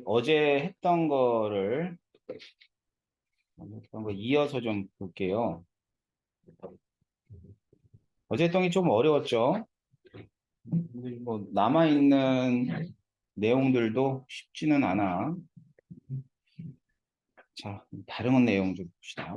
어제 했던 거 이어서 좀 볼게요. 어제 했던 게 좀 어려웠죠? 근데 뭐 남아있는 내용들도 쉽지는 않아. 자, 다른 내용 좀 봅시다.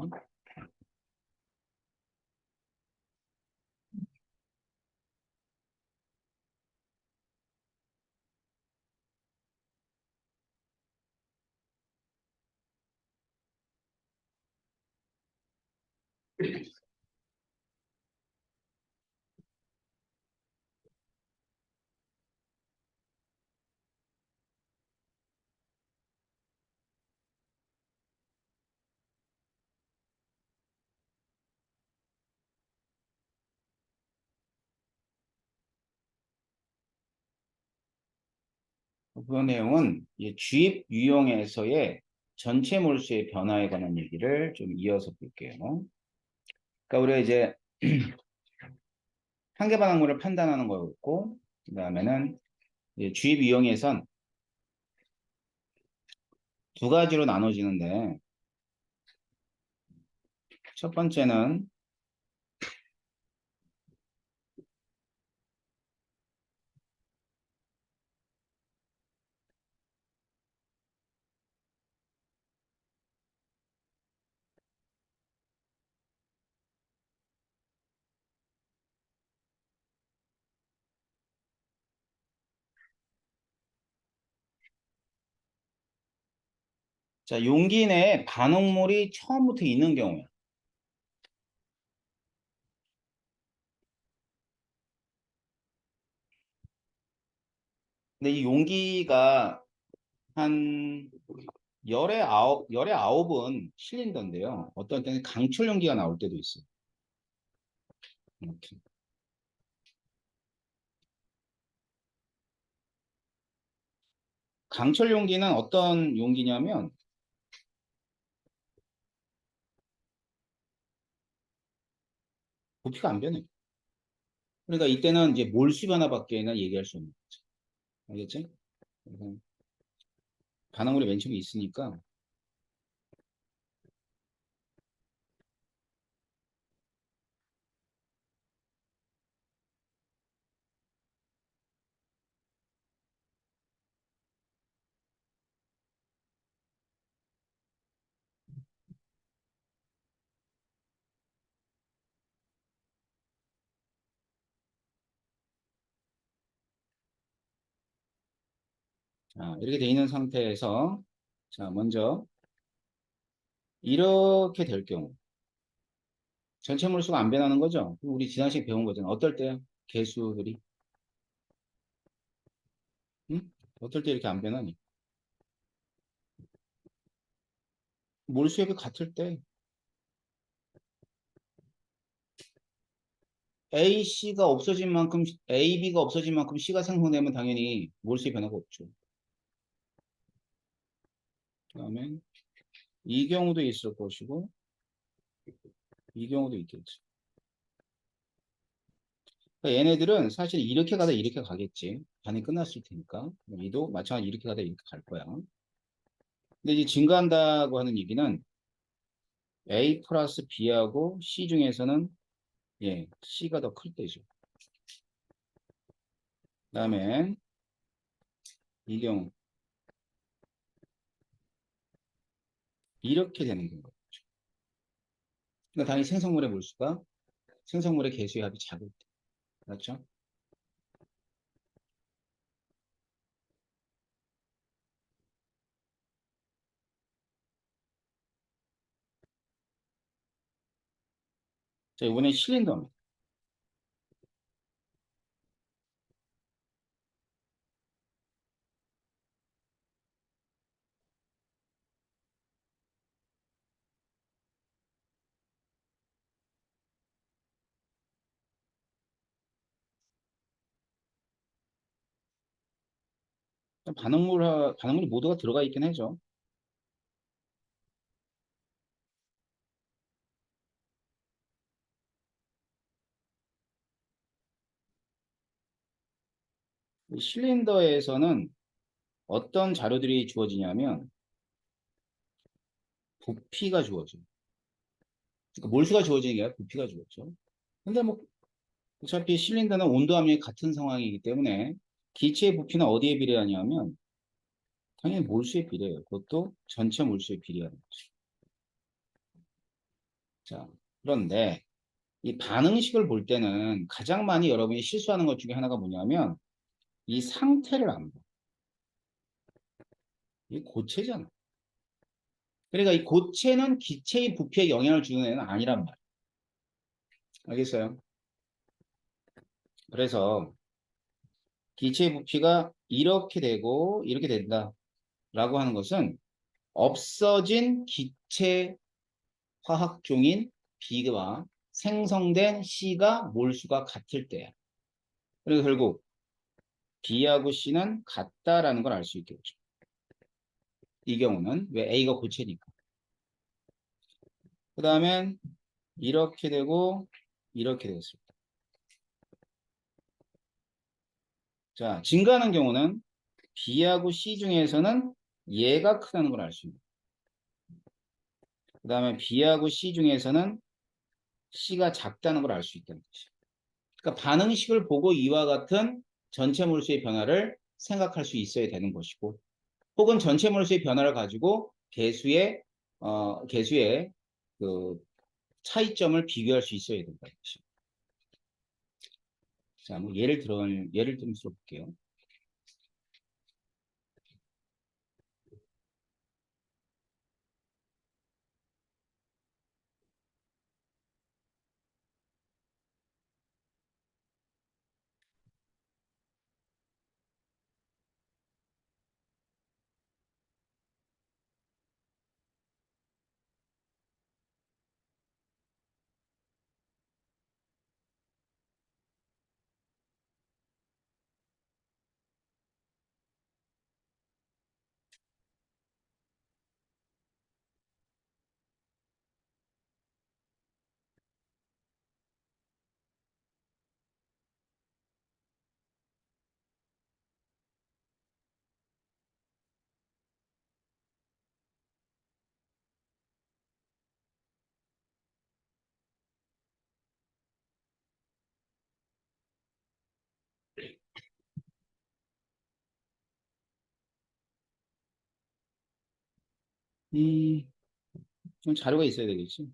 그 내용은 이 주입 유형에서의 전체 몰수의 변화에 관한 얘기를 좀 이어서 볼게요. 그러니까 우리가 이제 한계 반응물을 판단하는 거였고, 그 다음에는 주입 유형에선 두 가지로 나눠지는데, 첫 번째는 자, 용기 내에 반응물이 처음부터 있는 경우야. 근데 이 용기가 한 열에 아홉은 실린더인데요. 어떤 때는 강철 용기가 나올 때도 있어요. 이렇게. 강철 용기는 어떤 용기냐면 부피가 안 변해요. 그러니까 이때는 이제 몰수 변화밖에는 얘기할 수 없는 거죠. 알겠지? 그래서 반응물이 맨 처음에 있으니까 자, 이렇게 돼 있는 상태에서 자, 먼저 이렇게 될 경우 전체 몰수가 안 변하는 거죠. 우리 지난 시간에 배운 거잖아. 어떨 때요? 개수들이 응? 어떨 때 이렇게 안 변하니? 몰수액이 같을 때 AC가 없어진 만큼 AB가 없어진 만큼 C가 생성되면 당연히 몰수의 변화가 없죠. 그다음에 이 경우도 있을 것이고 이 경우도 있겠지. 그러니까 얘네들은 사실 이렇게 가다 이렇게 가겠지. 반이 끝났을 테니까. 이도 마찬가지로 이렇게 가다 이렇게 갈 거야. 근데 이제 증가한다고 하는 얘기는 A 플러스 B하고 C 중에서는 예, C가 더 클 때죠. 그다음에 이 경우 이렇게 되는 경우. 그러니까 당연히 생성물의 몰수가 생성물의 개수의 합이 작을 때. 맞죠? 자, 이번에 실린더입니다. 반응물이 모두가 들어가 있긴 하죠. 실린더에서는 어떤 자료들이 주어지냐면 부피가 주어져. 그러니까 몰수가 주어지는 게 아니라 부피가 주어져. 근데 뭐 어차피 실린더는 온도 압력이 같은 상황이기 때문에 기체의 부피는 어디에 비례하냐면 당연히 몰수에 비례해요. 그것도 전체 몰수에 비례하는 거죠. 자, 그런데 이 반응식을 볼 때는 가장 많이 여러분이 실수하는 것 중에 하나가 뭐냐면 이 상태를 안 봐. 이 고체잖아. 그러니까 이 고체는 기체의 부피에 영향을 주는 애는 아니란 말이야. 알겠어요? 그래서 기체의 부피가 이렇게 되고 이렇게 된다라고 하는 것은 없어진 기체 화학종인 B와 생성된 C가 몰수가 같을 때야. 그리고 결국 B하고 C는 같다라는 걸 알 수 있겠죠. 이 경우는 왜 A가 고체니까. 그 다음엔 이렇게 되고 이렇게 되겠습니다. 자, 증가하는 경우는 B하고 C 중에서는 얘가 크다는 걸 알 수 있는. 그 다음에 B하고 C 중에서는 C가 작다는 걸 알 수 있다는 것이죠. 그러니까 반응식을 보고 이와 같은 전체 몰수의 변화를 생각할 수 있어야 되는 것이고, 혹은 전체 몰수의 변화를 가지고 개수의 그 차이점을 비교할 수 있어야 된다는 것이죠. 자, 뭐 예를 들어서 볼게요. 음, 좀 자료가 있어야 되겠지.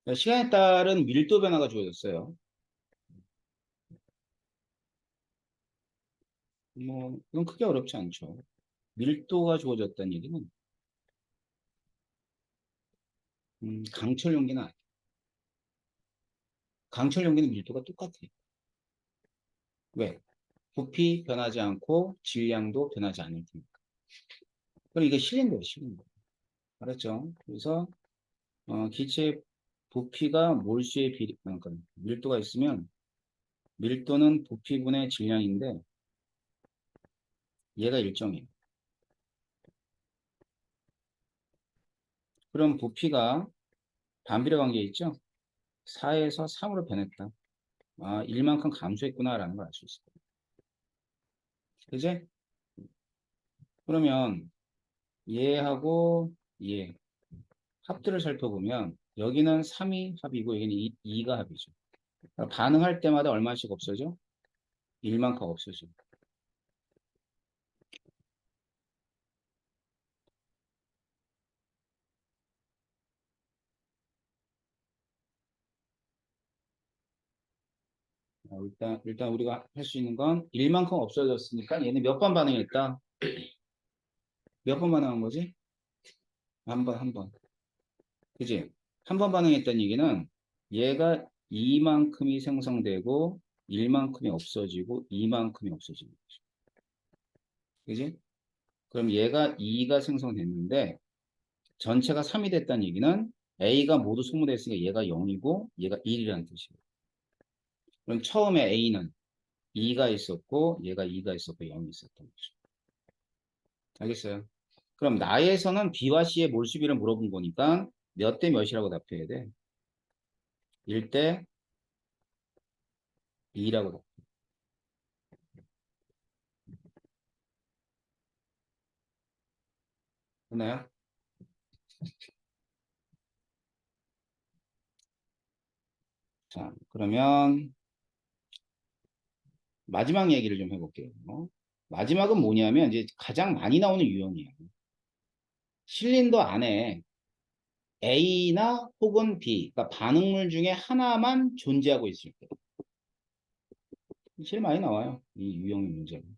그러니까 시간에 따른 밀도 변화가 주어졌어요. 뭐, 이건 크게 어렵지 않죠. 밀도가 주어졌다는 얘기는, 강철 용기는 아니에요. 강철 용기는 밀도가 똑같아. 왜? 부피 변하지 않고 질량도 변하지 않을 테니까. 그럼 이게 실린더예요, 실린더. 알았죠? 그래서, 기체 부피가 몰수의 그러니까 밀도가 있으면, 밀도는 부피분의 질량인데, 얘가 일정이에요. 그럼 부피가 반비례 관계에 있죠? 4에서 3으로 변했다. 아, 1만큼 감소했구나라는 걸 알 수 있어요. 그지? 그러면 얘하고 얘 합들을 살펴보면 여기는 3이 합이고 여기는 2가 합이죠. 그러니까 반응할 때마다 얼마씩 없어져? 1만큼 없어져. 일단 우리가 할 수 있는 건 1만큼 없어졌으니까 얘는 몇 번 반응했다? 몇 번 반응한 거지? 한 번, 한 번. 그지? 한 번 반응했다는 얘기는 얘가 2만큼이 생성되고 1만큼이 없어지고 2만큼이 없어지는 거지. 그지? 그럼 얘가 2가 생성됐는데 전체가 3이 됐다는 얘기는 A가 모두 소모됐으니까 얘가 0이고 얘가 1이라는 뜻이에요. 그럼 처음에 A는 2가 있었고 얘가 2가 있었고 0이 있었던 거죠. 알겠어요? 그럼 나에서는 B와 C의 몰수비를 물어본 거니까 몇 대 몇이라고 답해야 돼? 1대 2라고 답해. 되나요? 자, 그러면 마지막 얘기를 좀 해볼게요. 마지막은 뭐냐면 이제 가장 많이 나오는 유형이에요. 실린더 안에 A나 혹은 B, 그러니까 반응물 중에 하나만 존재하고 있을 때. 제일 많이 나와요. 이 유형의 문제는.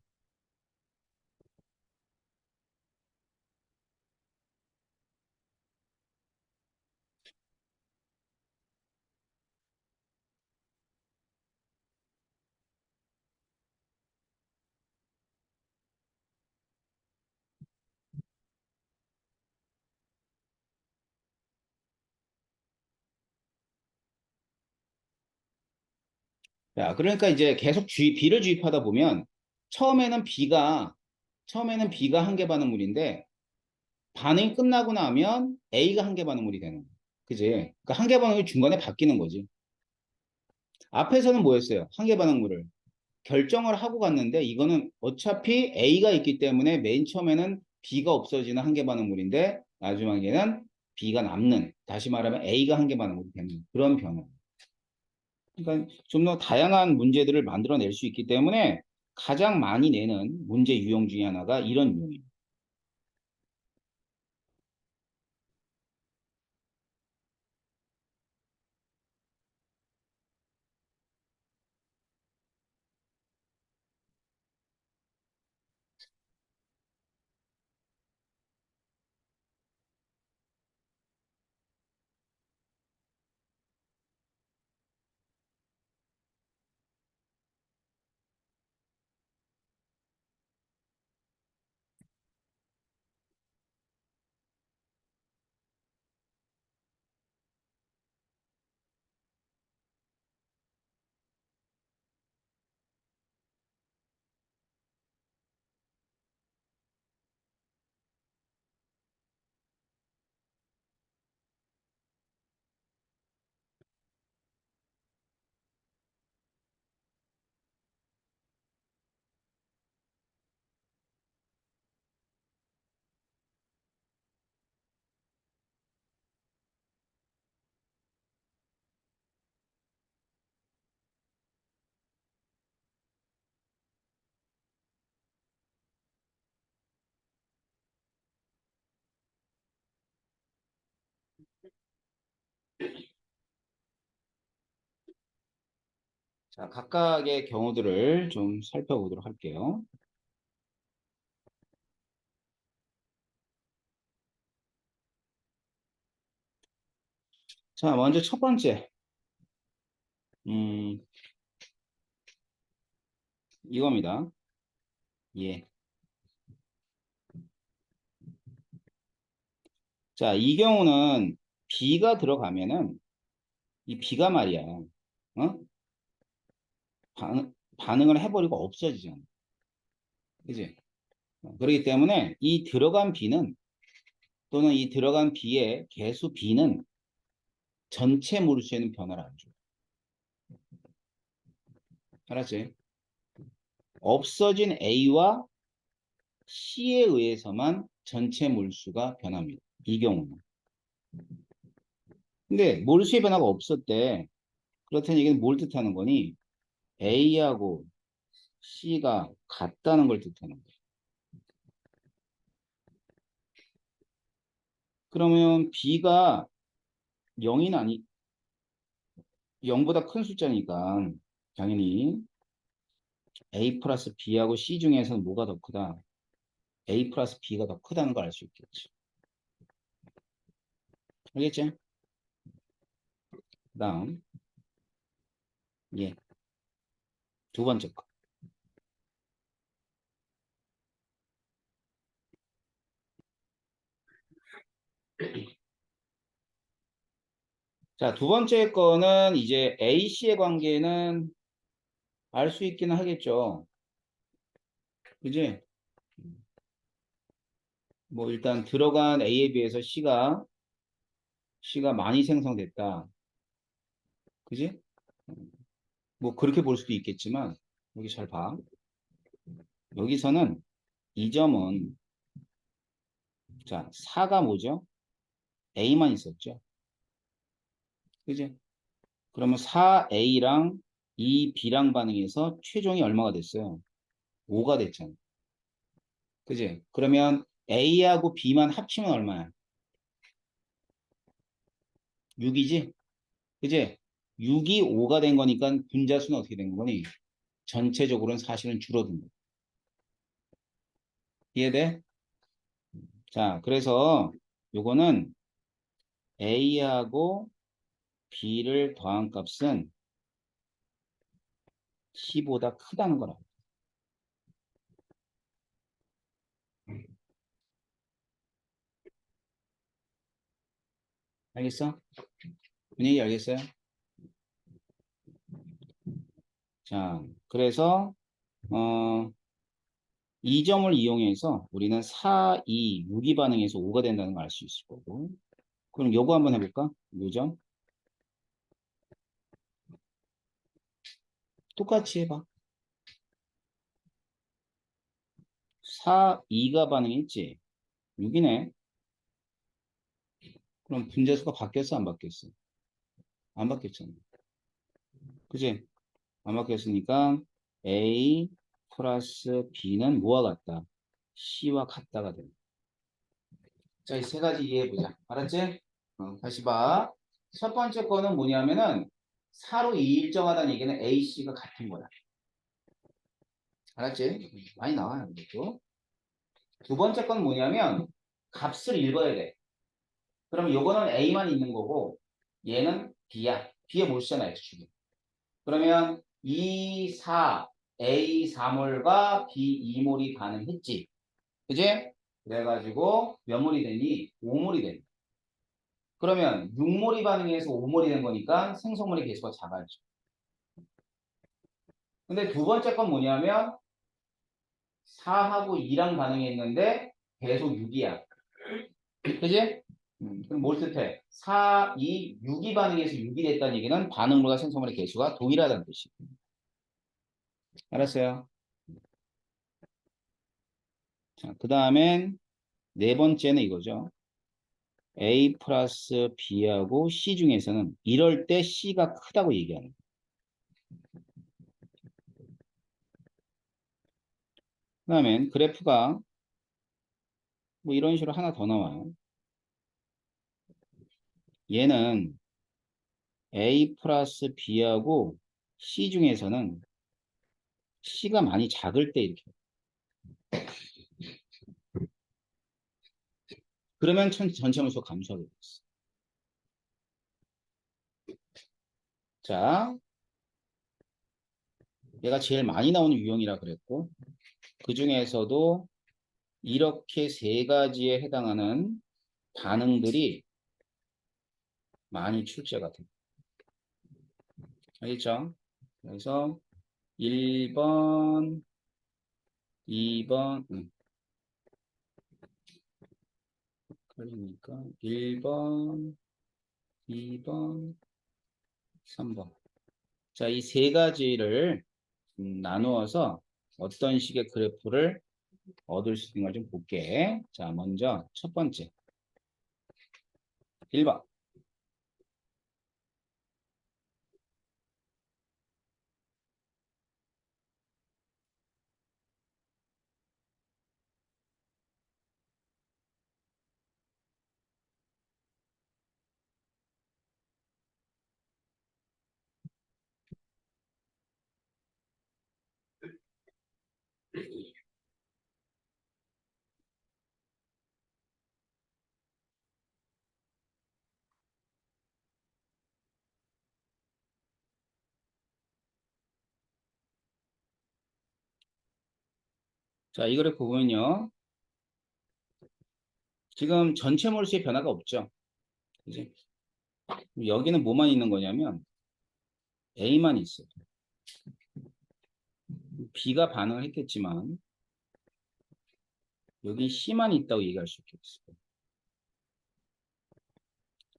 자, 그러니까 이제 계속 B를 주입하다 보면 처음에는 B가 한 개 반응물인데 반응이 끝나고 나면 A가 한 개 반응물이 되는 거야. 그지? 그러니까 한 개 반응이 중간에 바뀌는 거지. 앞에서는 뭐였어요? 한 개 반응물을 결정을 하고 갔는데 이거는 어차피 A가 있기 때문에 맨 처음에는 B가 없어지는 한 개 반응물인데 마지막에는 B가 남는, 다시 말하면 A가 한 개 반응물이 되는 그런 변화. 그러니까 좀 더 다양한 문제들을 만들어낼 수 있기 때문에 가장 많이 내는 문제 유형 중에 하나가 이런 유형입니다. 자, 각각의 경우들을 좀 살펴보도록 할게요. 자, 먼저 첫 번째, 음, 이겁니다. 예. 자, 이 경우는 B가 들어가면은 이 B가 말이야. 어? 반응을 해버리고 없어지잖아. 그지? 그렇기 때문에 이 들어간 B는 또는 이 들어간 B의 개수 B는 전체 몰수에는 변화를 안 줘. 알았지? 없어진 A와 C에 의해서만 전체 몰수가 변합니다. 이 경우는. 근데 몰수의 변화가 없었대. 그렇다는 얘기는 뭘 뜻하는 거니? A하고 C가 같다는 걸 뜻하는 거야. 그러면 B가 0이 아니, 0보다 큰 숫자니까 당연히 A 플러스 B하고 C 중에서는 뭐가 더 크다? A 플러스 B가 더 크다는 걸 알 수 있겠지. 알겠지? 그 다음, 예, 두 번째 거. 자, 두 번째 거는 이제 AC의 관계는 알 수 있기는 하겠죠. 그지? 뭐 일단 들어간 A에 비해서 C가 많이 생성됐다. 그지? 뭐 그렇게 볼 수도 있겠지만 여기 잘 봐. 여기서는 이 점은 자, 4가 뭐죠? A만 있었죠. 그지? 그러면 4A랑 2B랑 반응해서 최종이 얼마가 됐어요? 5가 됐잖아. 그지? 그러면 A하고 B만 합치면 얼마야? 6이지? 그지? 6이 5가 된 거니까 분자수는 어떻게 된 거니? 전체적으로는 사실은 줄어든 거. 이해돼? 자, 그래서 요거는 A하고 B를 더한 값은 C보다 크다는 거라. 알겠어? 분위기 알겠어요? 자, 그래서 이 점을 이용해서 우리는 4, 2, 6이 반응해서 5가 된다는 걸 알 수 있을 거고. 그럼 요거 한번 해볼까? 요 점. 똑같이 해봐. 4, 2가 반응했지? 6이네. 그럼 분자수가 바뀌었어? 안 바뀌었어? 안 바뀌었잖아. 그지? 안 바뀌었으니까 A 플러스 B는 뭐와 같다? C와 같다가 돼. 자, 이 세 가지 이해해보자. 알았지? 다시 봐. 첫 번째 거는 뭐냐면은 4로 이일정하다는 얘기는 A, C가 같은 거야. 알았지? 많이 나와요, 이것도. 두 번째 건 뭐냐면 값을 읽어야 돼. 그럼 요거는 A만 있는 거고 얘는 B야. B에 못 쓰잖아, X축이. 그러면 2, 4, A 4몰과 B 2몰이 반응했지. 그지? 그래가지고 몇 몰이 되니? 5몰이 되니. 그러면 6몰이 반응해서 5몰이 된 거니까 생성물의 개수가 작아지죠. 근데 두 번째 건 뭐냐면 4하고 2랑 반응했는데 계속 6이야. 그지? 그럼 뭘 뜻해? 4, 2, 6이 반응해서 6이 됐다는 얘기는 반응물과 생성물의 개수가 동일하다는 뜻이야. 알았어요? 자, 그 다음엔 네 번째는 이거죠. A 플러스 B하고 C 중에서는 이럴 때 C가 크다고 얘기하는 거예요. 그 다음엔 그래프가 뭐 이런 식으로 하나 더 나와요. 얘는 A 플러스 B하고 C 중에서는 C가 많이 작을 때 이렇게. 그러면 전체 함수 감소하게 됐어. 자, 얘가 제일 많이 나오는 유형이라 그랬고 그 중에서도 이렇게 세 가지에 해당하는 반응들이 많이 출제가 됩니다. 알겠죠? 그래서 1번, 2번, 그러니까 1번, 2번, 3번. 자, 이 세 가지를 나누어서 어떤 식의 그래프를 얻을 수 있는 걸 좀 볼게. 자, 먼저 첫 번째 1번. 자, 이 그래프 보면요. 지금 전체 몰수의 변화가 없죠. 그지? 여기는 뭐만 있는 거냐면 A만 있어요. B가 반응을 했겠지만 여기 C만 있다고 얘기할 수 있겠어요.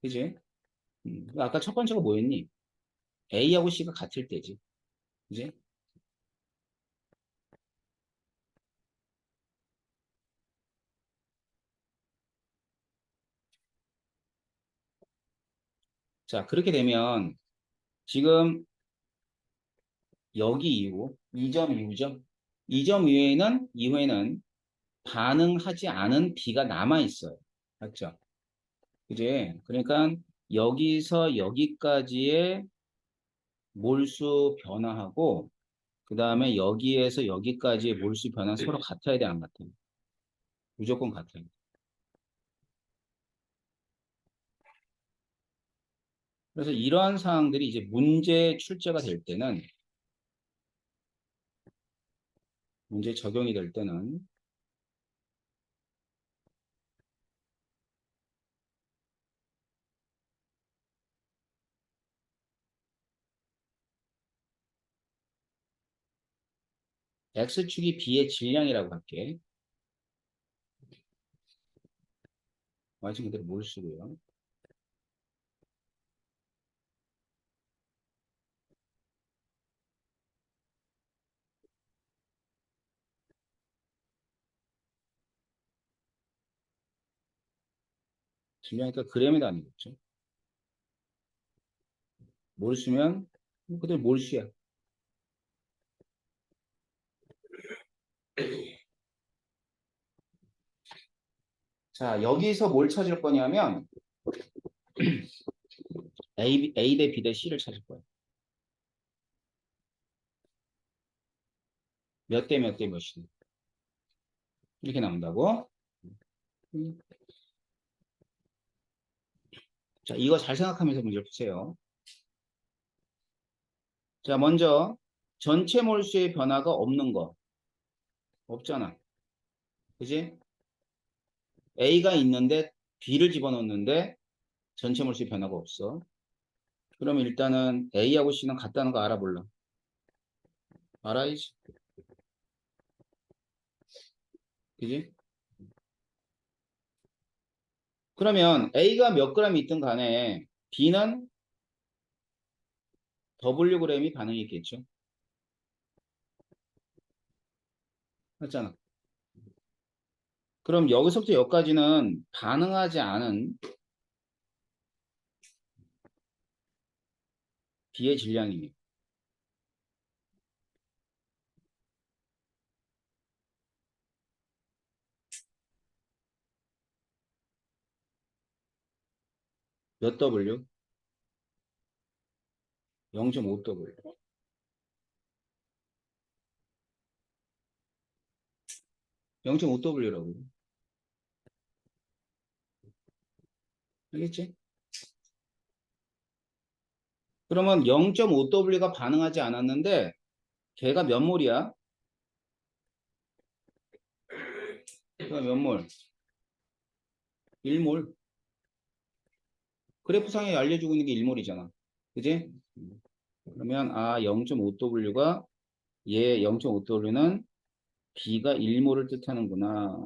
그지? 아까 첫 번째가 뭐였니? A하고 C가 같을 때지. 그지? 자, 그렇게 되면 지금 여기 이후 2점 이후죠. 2점 이후에는 반응하지 않은 B가 남아 있어요. 맞죠? 그지? 그러니까 여기서 여기까지의 몰수 변화하고 그 다음에 여기에서 여기까지의 몰수 변화 서로 같아야 돼, 안 같아요? 무조건 같아요. 그래서 이러한 사항들이 이제 문제 출제가 될 때는 문제 적용이 될 때는 X축이 B의 질량이라고 할게. 말씀 그대로 몰수고요. 질량이니까 그램이 다는거죠. 몰수면 그대로 몰수야. 자, 여기서 뭘 찾을 거냐면 A 대 B 대 C를 찾을 거예요. 몇 대 몇 대 몇이 이렇게 나온다고. 음. 자, 이거 잘 생각하면서 문제를 푸세요. 자, 먼저 전체 몰수의 변화가 없는 거 없잖아. 그지? A가 있는데 B를 집어넣는데 전체 몰수의 변화가 없어. 그러면 일단은 A하고 C는 같다는 거 알아볼라. 알아야지. 그지? 그러면 A가 몇 그램 있든 간에 B는 Wg이 반응이 있겠죠. 맞잖아. 그럼 여기서부터 여기까지는 반응하지 않은 B의 질량이에요. 몇 W? 0.5W. 0.5W라고. 알겠지? 그러면 0.5W가 반응하지 않았는데 걔가 몇 몰이야? 걔가 몇 몰? 1몰. 그래프상에 알려주고 있는 게 1몰이잖아. 그지? 그러면 0.5W가 얘 0.5W는 B가 1몰을 뜻하는구나.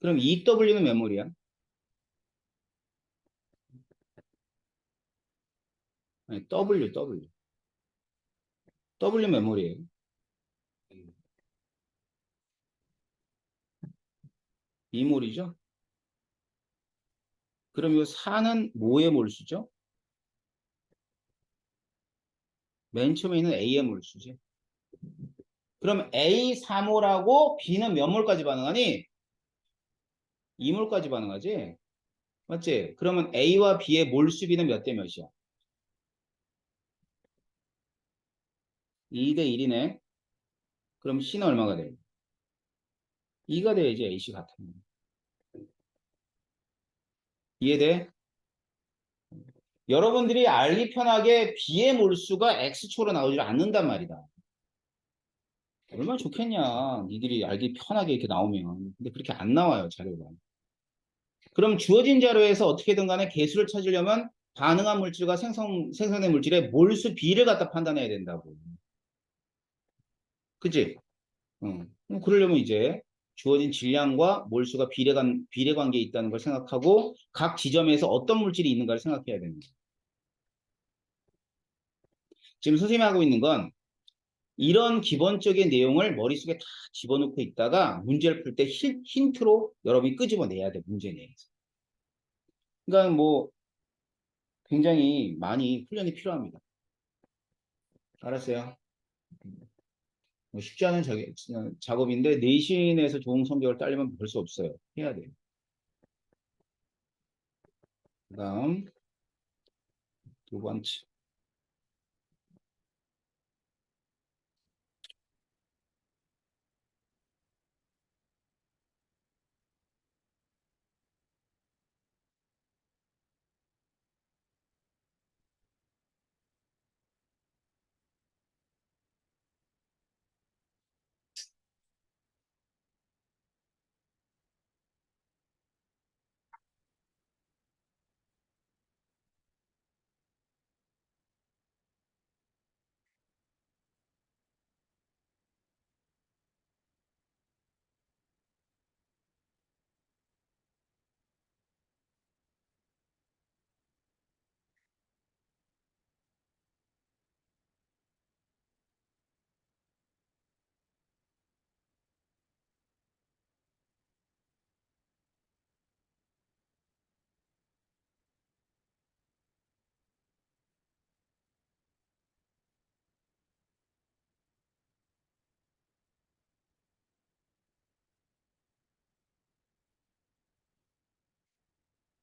그럼 2W는 몇 몰이야? 아니, W. W 몇 몰이에요? 2몰이죠? 그럼 이 4는 뭐의 몰수죠? 맨 처음에 있는 A의 몰수지. 그럼 A 3몰하고 B는 몇 몰까지 반응하니? 2몰까지 반응하지? 맞지? 그러면 A와 B의 몰수비는 몇 대 몇이야? 2 대 1이네. 그럼 C는 얼마가 돼? 2가 돼야지 AC 같은 거. 이해돼? 여러분들이 알기 편하게 B의 몰수가 X초로 나오지 않는단 말이다. 얼마나 좋겠냐. 니들이 알기 편하게 이렇게 나오면. 근데 그렇게 안 나와요, 자료가. 그럼 주어진 자료에서 어떻게든 간에 개수를 찾으려면 반응한 물질과 생성된 물질의 몰수 비를 갖다 판단해야 된다고. 그치? 그럼 그러려면 이제 주어진 질량과 몰수가 비례 관계에 있다는 걸 생각하고 각 지점에서 어떤 물질이 있는가를 생각해야 됩니다. 지금 선생님이 하고 있는 건 이런 기본적인 내용을 머릿속에 다 집어넣고 있다가 문제를 풀 때 힌트로 여러분이 끄집어내야 돼, 문제 내에서. 그러니까 뭐 굉장히 많이 훈련이 필요합니다. 알았어요? 뭐 쉽지 않은 작업인데 내신에서 좋은 성적을 따려면 볼 수 없어요. 해야 돼요. 그 다음 두 번째.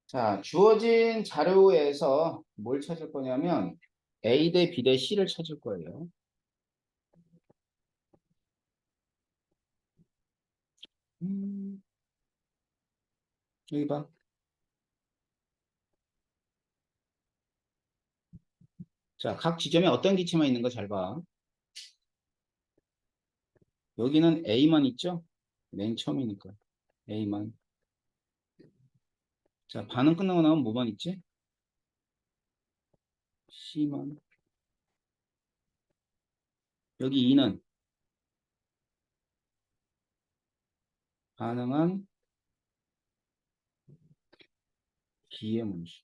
자, 주어진 자료에서 뭘 찾을 거냐면 A 대 B 대 C를 찾을 거예요. 음, 여기 봐. 자, 각 지점에 어떤 기체만 있는 거 잘 봐. 여기는 A만 있죠? 맨 처음이니까. A만. 자, 반응 끝나고 나면 뭐만 있지? C만. 여기 E는 반응한 B의 문수.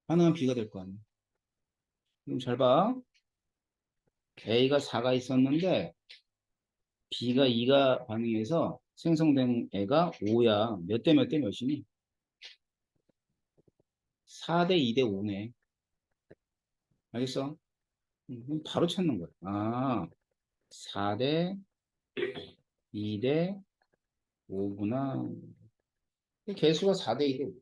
반응한 B가 될 거 아니야. 그럼 잘 봐. A가 4가 있었는데 B가 2가 반응해서 생성된 애가 5야. 몇 대 몇 대 몇이니? 4대 2대 5네. 알겠어? 바로 찾는 거야. 아, 4대 2대 5구나. 개수가 4대 2대 5.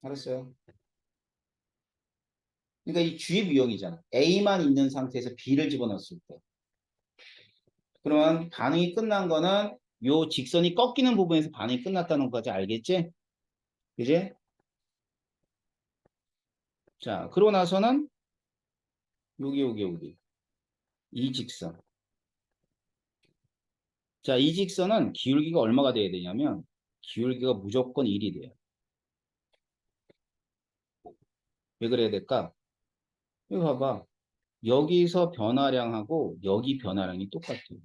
알았어요? 그러니까 이 주입 유형이잖아. A만 있는 상태에서 B를 집어넣었을 때. 그러면 반응이 끝난 거는 요 직선이 꺾이는 부분에서 반응이 끝났다는 거까지 알겠지? 그지? 자, 그러고 나서는 여기. 이 직선. 자, 이 직선은 기울기가 얼마가 돼야 되냐면 기울기가 무조건 1이 돼요. 왜 그래야 될까? 이거 봐봐. 여기서 변화량하고 여기 변화량이 똑같아요.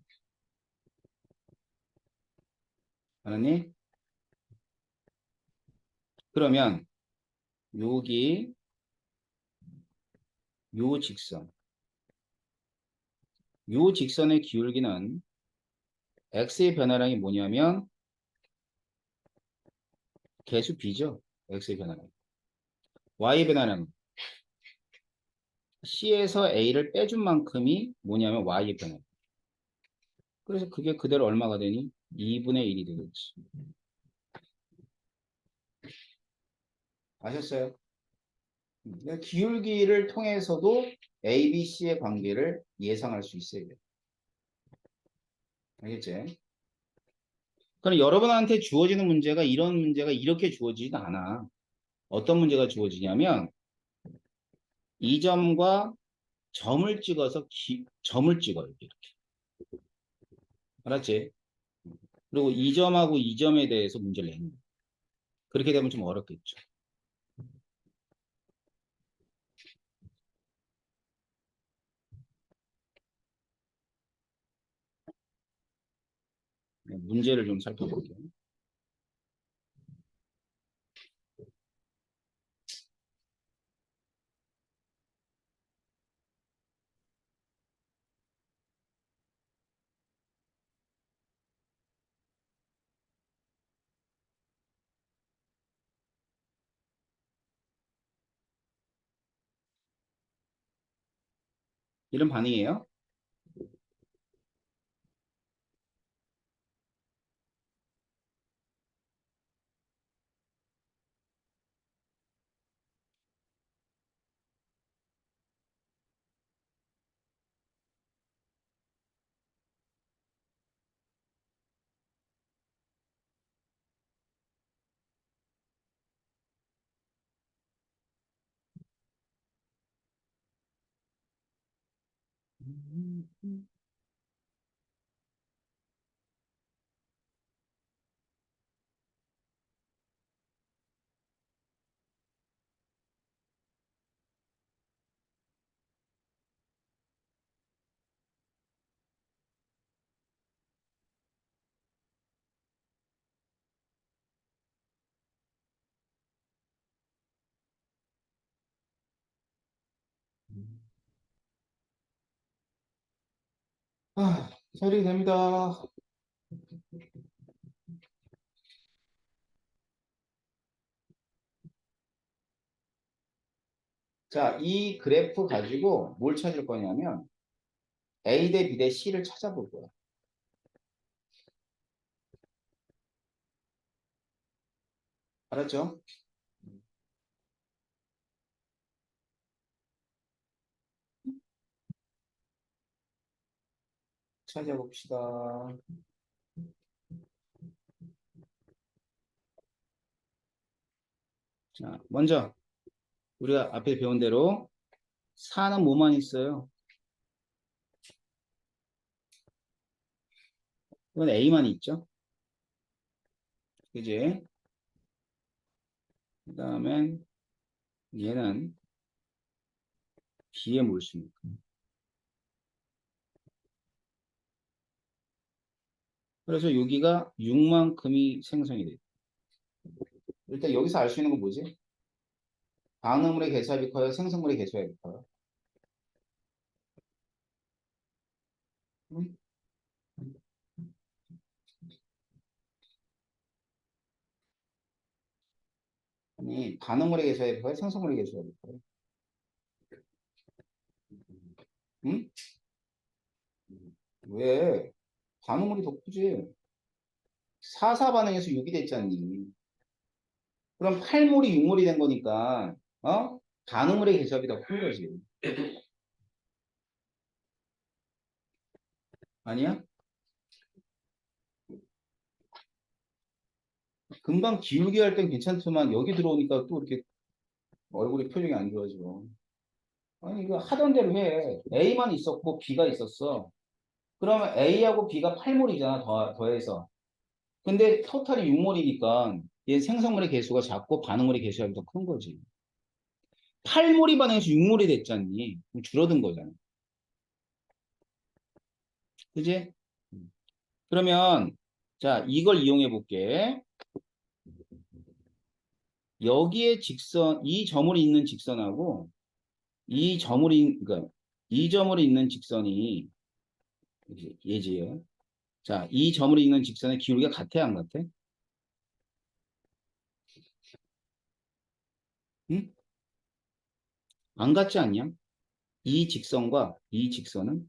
알았니? 그러면 여기 요 직선. 요 직선의 기울기는 x의 변화량이 뭐냐면 개수 b죠. x의 변화량. y의 변화량. c에서 a를 빼준 만큼이 뭐냐면 y의 변화량. 그래서 그게 그대로 얼마가 되니? 2분의 1이 되겠지. 아셨어요? 기울기를 통해서도 A, B, C의 관계를 예상할 수 있어요. 알겠지? 그럼 여러분한테 주어지는 문제가 이런 문제가 이렇게 주어지지도 않아. 어떤 문제가 주어지냐면 이 점과 점을 찍어서 점을 찍어요. 이렇게. 알았지? 그리고 이 점하고 이 점에 대해서 문제를 내는 거예요. 그렇게 되면 좀 어렵겠죠. 문제를 좀 살펴볼게요. 이런 반응이에요. 처리 됩니다. 자, 이 그래프 가지고 뭘 찾을 거냐면 A 대 B 대 C를 찾아볼 거야. 알았죠? 찾아봅시다. 자, 먼저 우리가 앞에 배운 대로 4는 뭐만 있어요? 이건 A만 있죠? 그지? 그 다음에 얘는 B의 몰수니까. 그래서 여기가 6만큼이 생성이 돼. 일단 여기서 알 수 있는 건 뭐지? 반응물의 개수합이 커요? 생성물의 개수합이 커요? 응? 아니, 반응물의 개수합이 커요? 생성물의 개수합이 커요? 응? 왜? 반응물이 더 크지? 4사 반응에서 6이 됐잖니. 그럼 8몰이 6몰이 된 거니까, 어? 반응물의 개수합이 더 큰 거지. 아니야? 금방 기울기 할 땐 괜찮지만 여기 들어오니까 또 이렇게 얼굴이 표정이 안 좋아져. 아니, 이거 하던 대로 해. A만 있었고 B가 있었어. 그러면 A하고 B가 8몰이잖아, 더해서. 근데 토탈이 6몰이니까 얘 생성물의 개수가 작고 반응물의 개수가 더 큰 거지. 8몰이 반응해서 6몰이 됐잖니. 그럼 줄어든 거잖아. 그지? 그러면, 자, 이걸 이용해 볼게. 여기에 직선, 이 점을 잇는 직선하고 그러니까 이 점을 잇는 직선이 예지요. 자, 이 점을 잇는 직선의 기울기가 같아, 안 같아? 응? 안 같지 않냐? 이 직선과 이 직선은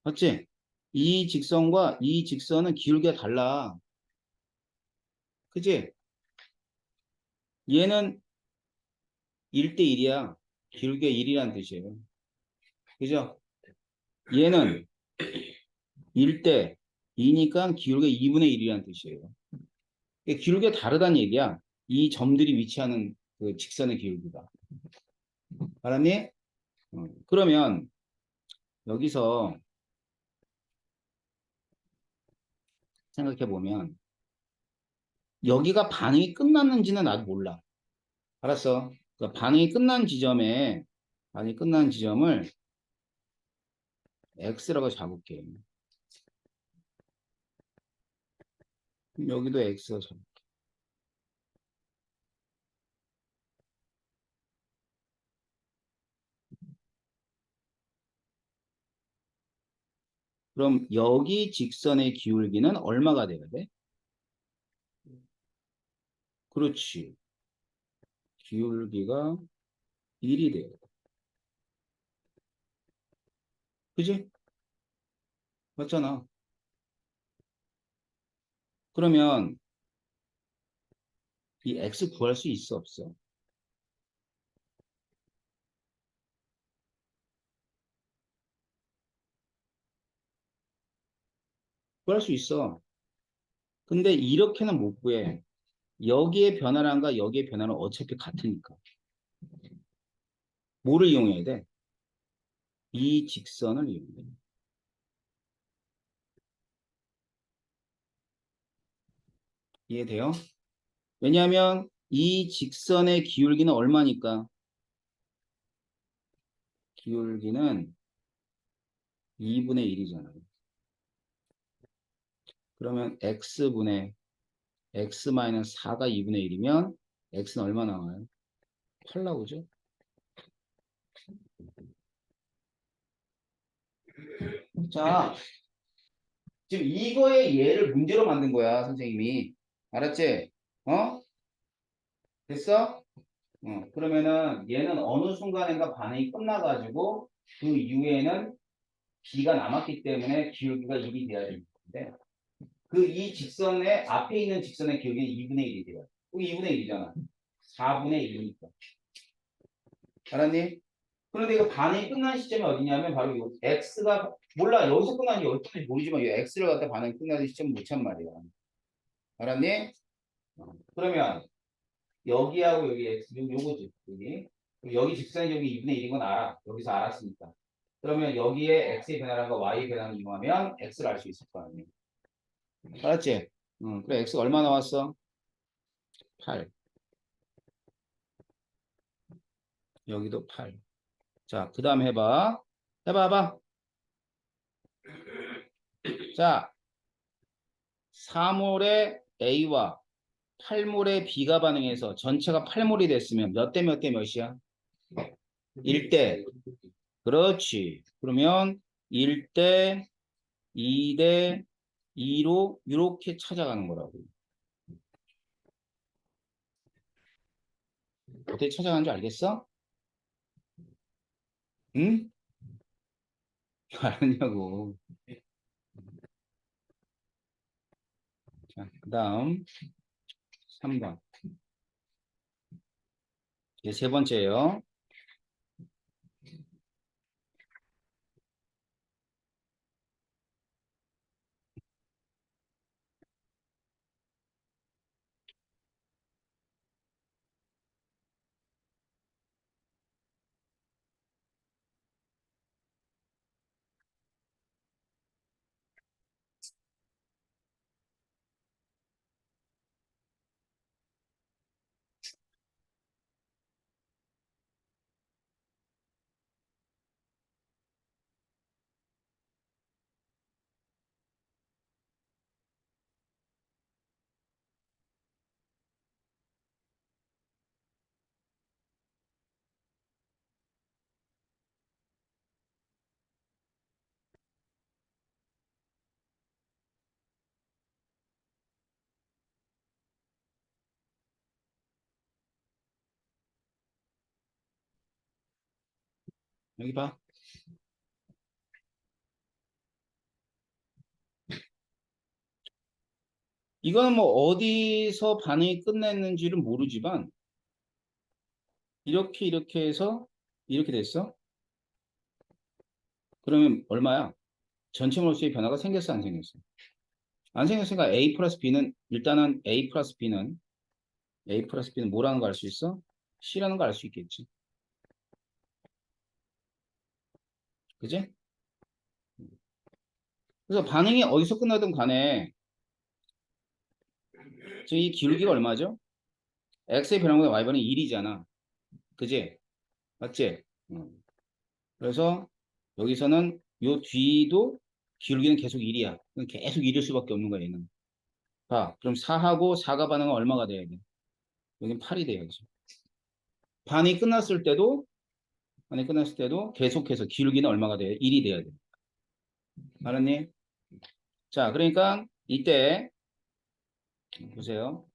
맞지? 이 직선과 이 직선은 기울기가 달라. 그지? 얘는 1대 1이야. 기울기가 1이라는 뜻이에요. 그죠? 얘는 1대 2니까 기울기가 2분의 1이라는 뜻이에요. 이게 기울기가 다르다는 얘기야. 이 점들이 위치하는 그 직선의 기울기가. 알았니? 그러면 여기서 생각해 보면 여기가 반응이 끝났는지는 아직 몰라. 알았어. 그러니까 반응이 끝난 지점을 X라고 잡을게. 그럼 여기도 X가 잡을게. 그럼 여기 직선의 기울기는 얼마가 돼야 돼? 그렇지. 기울기가 1이 돼요. 그지? 맞잖아. 그러면 이 X 구할 수 있어, 없어? 구할 수 있어. 근데 이렇게는 못 구해. 여기에 변화량과 여기에 변화는 어차피 같으니까. 뭐를 이용해야 돼? 이 직선을 이용해. 이해돼요? 왜냐하면 이 직선의 기울기는 얼마니까? 기울기는 2분의 1이잖아요. 그러면 x분의 x-4가 2분의 1이면 x는 얼마 나와요? 8 나오죠? 자, 지금 이거의 얘를 문제로 만든 거야, 선생님이. 알았지? 어? 됐어? 그러면은 얘는 어느 순간인가 반응이 끝나가지고 그 이후에는 b가 남았기 때문에 기울기가 1이 돼야 되는 건데 그 이 직선의 앞에 있는 직선의 기울기는 2분의 1이 돼요. 여기 2분의 1이잖아. 4분의 2니까. 알았니? 그런데 이거 반응이 끝난 시점이 어디냐면 바로 이 x가 몰라 여기서 끝나는지 어디까지 모르지만 이 x를 갖다 반응이 끝나는 시점 못참 말이야. 알았니? 그러면 여기하고 여기 x 요거지 여기 직선이 여기 2분의 1인 건 알아. 여기서 알았으니까. 그러면 여기에 x의 변화량과 y의 변화를 이용하면 x를 알 수 있을 거 아니야. 알았지? 그래 x가 얼마 나왔어? 8. 여기도 8. 자, 그 다음 해봐. 해봐봐. 자, 4몰의 A와 8몰의 B가 반응해서 전체가 8몰이 됐으면 몇 대 몇 대 몇이야? 1대. 그렇지. 그러면 1대, 2대, 2로 이렇게 찾아가는 거라고. 어떻게 찾아가는 줄 알겠어? 응? 알았냐고. 자, 그 다음 3번. 이게 세 번째예요. 여기 봐. 이거는 뭐 어디서 반응이 끝냈는지를 모르지만 이렇게 해서 이렇게 됐어? 그러면 얼마야? 전체 몰수의 변화가 생겼어 안 생겼어? 안 생겼으니까 A 플러스 B는 일단은 A 플러스 B는 뭐라는 거 알 수 있어? C라는 거 알 수 있겠지. 그지? 그래서 반응이 어디서 끝나든 간에 지금 이 기울기가 얼마죠? X의 변화보다 Y 변이 1이잖아. 그지? 맞지? 그래서 여기서는 요 뒤도 기울기는 계속 1이야. 계속 1일 수밖에 없는 거야, 얘는. 봐. 그럼 4하고 4가 반응은 얼마가 돼야 돼? 여긴 8이 돼야지. 반이 끝났을 때도, 반이 끝났을 때도 계속해서 기울기는 얼마가 돼요? 1이 돼야 돼. 알았니? 자, 그러니까 이때 보세요.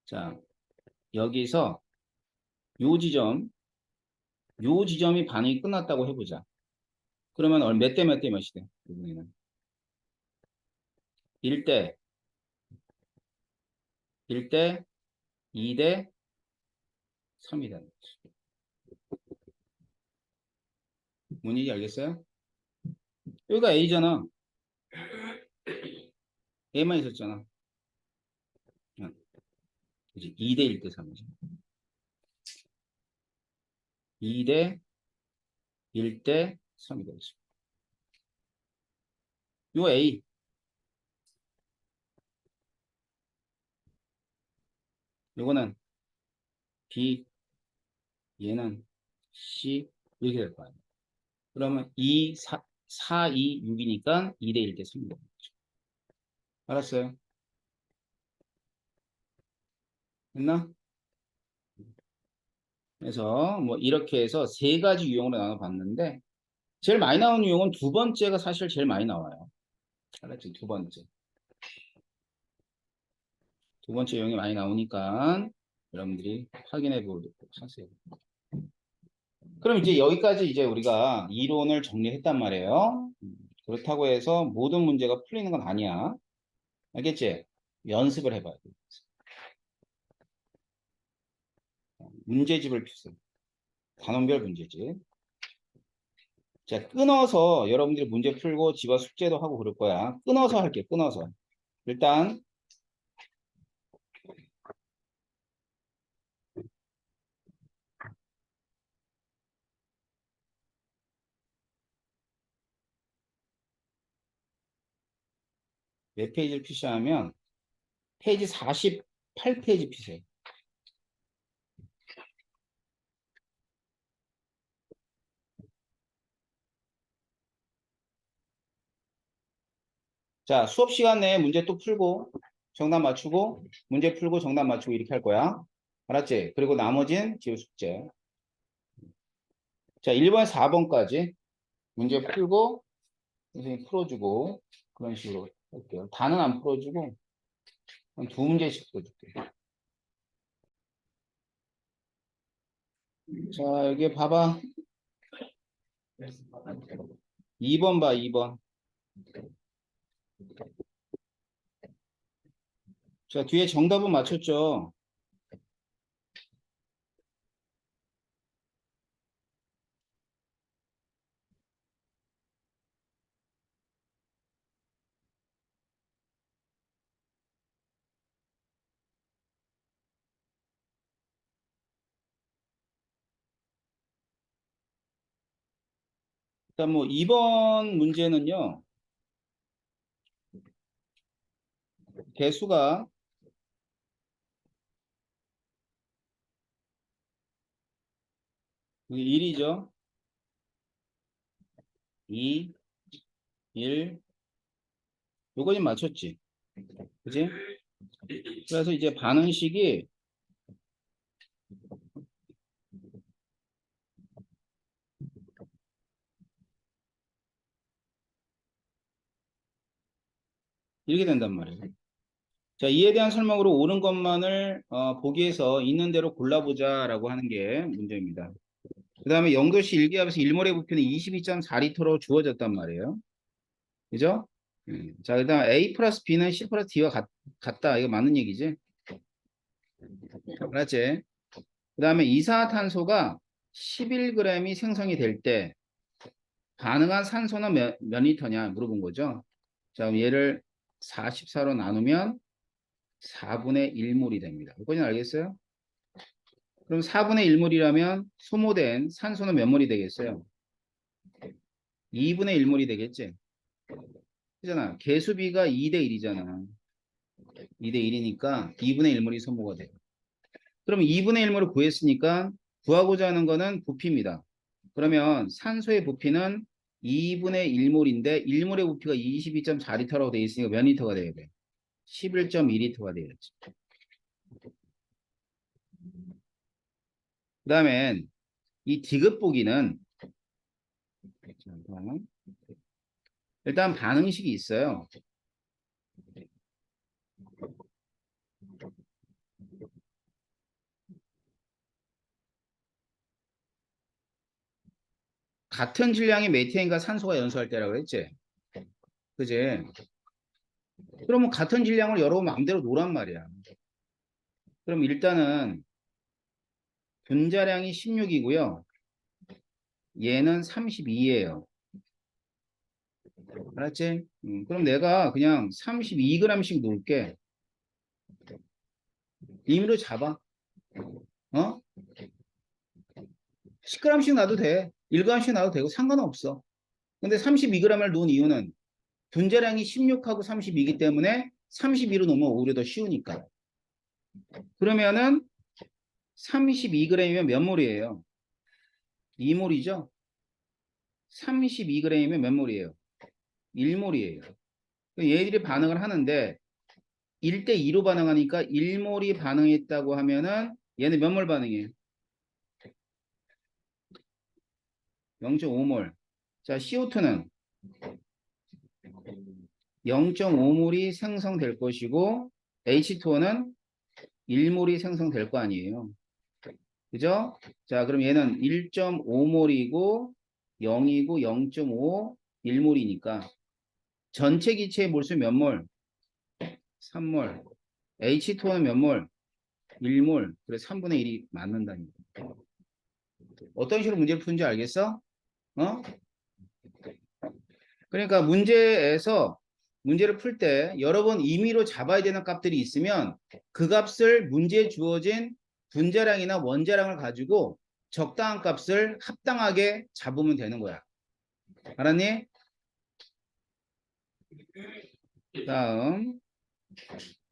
자, 여기서 요 지점, 요 지점이 반응이 끝났다고 해보자. 그러면 몇 대 몇 대 몇이 돼? 이번에는 1대, 1대, 2대, 3이 되는 거지. 뭔지 알겠어요? 여기가 A잖아. A만 있었잖아. 응. 그치? 2대 1대 3이지. 2대 1대 3이 되지. 요 A, 요거는 B, 얘는 C, 이렇게 될 거야. 그러면 2, 4, 2, 6이니까 2대 1대 3이 되는 거죠. 알았어요? 됐나? 그래서 뭐 이렇게 해서 세 가지 유형으로 나눠봤는데 제일 많이 나오는 유형은 두 번째가 사실 제일 많이 나와요. 알았지? 두 번째. 두 번째 유형이 많이 나오니까 여러분들이 확인해 보도록 하세요. 그럼 이제 여기까지 이제 우리가 이론을 정리했단 말이에요. 그렇다고 해서 모든 문제가 풀리는 건 아니야. 알겠지? 연습을 해봐야 돼. 문제집을 푸세요. 단원별 문제집. 자, 끊어서 여러분들이 문제 풀고 집안 숙제도 하고 그럴 거야. 끊어서 할게, 끊어서. 일단 몇 페이지를 피시하면 페이지 48페이지 피세요. 자, 수업 시간 내에 문제 또 풀고 정답 맞추고 문제 풀고 정답 맞추고 이렇게 할 거야. 알았지? 그리고 나머지는 지우 숙제. 자, 1번, 4번까지 문제 풀고 선생님 풀어주고 그런 식으로 할게요. 다는 안 풀어주고 한 두 문제씩 풀어줄게요. 자, 여기 봐봐. 2번 봐, 2번. 자, 뒤에 정답은 맞췄죠? 일단 뭐 2번 문제는요. 개수가 1이죠. 2, 1. 요거 좀 맞췄지? 그지? 그래서 이제 반응식이 이렇게 된단 말이에요. 자, 이에 대한 설명으로 옳은 것만을 보기에서 있는 대로 골라보자라고 하는 게 문제입니다. 그 다음에 영도시 일기압에서 일몰의 부피는 22.4리터로 주어졌단 말이에요. 그죠? 자, 일단 A 플러스 B는 C 플러스 D와 같다. 이거 맞는 얘기지? 알았지? 그 다음에 이산화탄소가 11g이 생성이 될 때 가능한 산소는 몇 리터냐 물어본 거죠. 자, 그럼 얘를 44로 나누면 4분의 1몰이 됩니다. 여기까지 알겠어요? 그럼 4분의 1몰이라면 소모된 산소는 몇 몰이 되겠어요? 2분의 1몰이 되겠지? 그잖아. 개수비가 2대 1이잖아. 2대 1이니까 2분의 1몰이 소모가 돼요. 그럼 2분의 1몰을 구했으니까 구하고자 하는 거는 부피입니다. 그러면 산소의 부피는 2분의 1몰인데 1몰의 부피가 22.4리터라고 되어 있으니까 몇 리터가 돼야 돼? 11.2리터가 되겠지. 그 다음엔 이 디귿보기는 일단 반응식이 있어요. 같은 질량의 메테인과 산소가 연소할 때라고 했지? 그지? 그러면 같은 질량을 여러 번 마음대로 놓으란 말이야. 그럼 일단은 분자량이 16이고요. 얘는 32예요. 알았지? 그럼 내가 그냥 32g씩 놓을게. 임의로 잡아. 어? 10g씩 놔도 돼. 1g씩 놔도 되고 상관없어. 근데 32g을 놓은 이유는 분자량이 16하고 32이기 때문에 32로 놓으면 오히려 더 쉬우니까. 그러면은 32g이면 몇 몰이에요? 2몰이죠? 32g이면 몇 몰이에요? 1몰이에요. 얘들이 반응을 하는데 1대 2로 반응하니까 1몰이 반응했다고 하면은 얘는 몇 몰 반응해요? 0.5몰. 자, CO2는 0.5몰이 생성될 것이고 H2O는 1몰이 생성될 거 아니에요. 그죠? 자, 그럼 얘는 1.5몰이고 0이고 0.5, 1몰이니까 전체 기체의 몰수 몇 몰? 3몰. H2O는 몇 몰? 1몰. 그래 3분의 1이 맞는다니까. 어떤 식으로 문제를 푸는지 알겠어? 어? 그러니까 문제에서 문제를 풀 때 여러 번 임의로 잡아야 되는 값들이 있으면 그 값을 문제에 주어진 분자량이나 원자량을 가지고 적당한 값을 합당하게 잡으면 되는 거야. 알았니? 다음